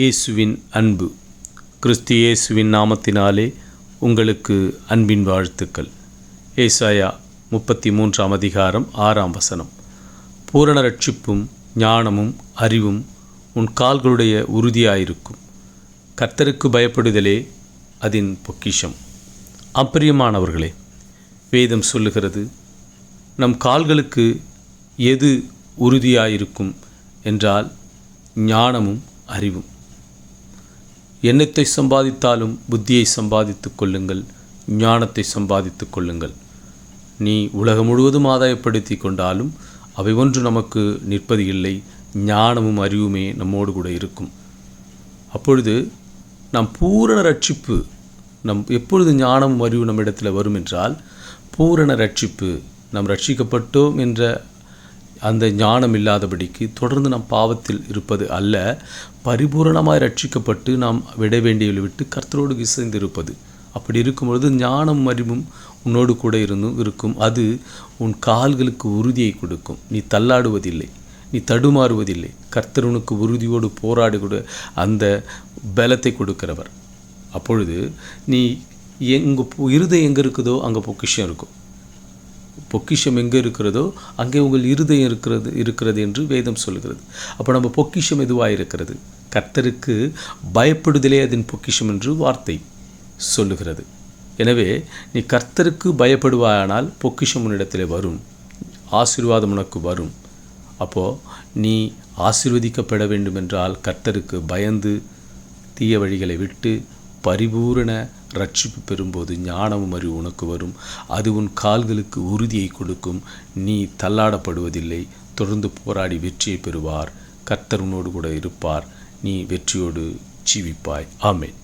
இயேசுவின் அன்பு. கிறிஸ்து இயேசுவின் நாமத்தினாலே உங்களுக்கு அன்பின் வாழ்த்துக்கள். ஏசாயா 33 அதிகாரம் 6 பூரண ரட்சிப்பும் ஞானமும் அறிவும் உன் கால்களுடைய உறுதியாயிருக்கும். கர்த்தருக்கு பயப்படுதலே அதன் பொக்கிஷம். அப்பிரியமானவர்களே, வேதம் சொல்லுகிறது, நம் கால்களுக்கு எது உறுதியாயிருக்கும் என்றால் ஞானமும் அறிவும். எண்ணத்தை சம்பாதித்தாலும் புத்தியை சம்பாதித்துக் கொள்ளுங்கள், ஞானத்தை சம்பாதித்துக் கொள்ளுங்கள். நீ உலகம் முழுவதும் ஆதாயப்படுத்தி கொண்டாலும் அவை ஒன்று நமக்கு நிற்பது இல்லை. ஞானமும் அறிவுமே நம்மோடு கூட இருக்கும். அப்பொழுது நம் பூரண ரட்சிப்பு, எப்பொழுது ஞானமும் அறிவு நம்மிடத்தில் வரும் என்றால், பூரண ரட்சிப்பு, நாம் ரட்சிக்கப்பட்டோம் என்ற அந்த ஞானம் இல்லாதபடிக்கு தொடர்ந்து நாம் பாவத்தில் இருப்பது அல்ல, பரிபூரணமாய் ரட்சிக்கப்பட்டு நாம் விட வேண்டியதை விட்டு கர்த்தரோடு இசைந்து இருப்பது. அப்படி இருக்கும்பொழுது ஞானம் அறிவும் உன்னோடு கூட இருக்கும். அது உன் கால்களுக்கு உறுதியை கொடுக்கும். நீ தள்ளாடுவதில்லை, நீ தடுமாறுவதில்லை. கர்த்தர் உனக்கு உறுதியோடு போராடி கூட அந்த பலத்தை கொடுக்கிறவர். அப்பொழுது நீ இருதயம் எங்கே இருக்குதோ அங்கே பொக்கிஷம் இருக்கும். பொக்கிஷம் எங்கே இருக்கிறதோ அங்கே உங்கள் இருதயம் இருக்கிறது என்று வேதம் சொல்கிறது. அப்போ நம்ம பொக்கிஷம் எதுவாக இருக்கிறது? கர்த்தருக்கு பயப்படுதலே அதன் பொக்கிஷம் என்று வார்த்தை சொல்லுகிறது. எனவே நீ கர்த்தருக்கு பயப்படுவாயானால் பொக்கிஷம் உன்னிடத்தில் வரும், ஆசீர்வாதம் உனக்கு வரும். அப்போது நீ ஆசீர்வதிக்கப்பட வேண்டுமென்றால் கர்த்தருக்கு பயந்து தீய வழிகளை விட்டு பரிபூரண ரட்சிப்பு பெறும்போது ஞானமும் அறிவு உனக்கு வரும். அது உன் கால்களுக்கு உறுதியை கொடுக்கும். நீ தள்ளாடப்படுவதில்லை. தொடர்ந்து போராடி வெற்றியை பெறுவார். கர்த்தர் உன்னோடு கூட இருப்பார். நீ வெற்றியோடு ஜீவிப்பாய். ஆமென்.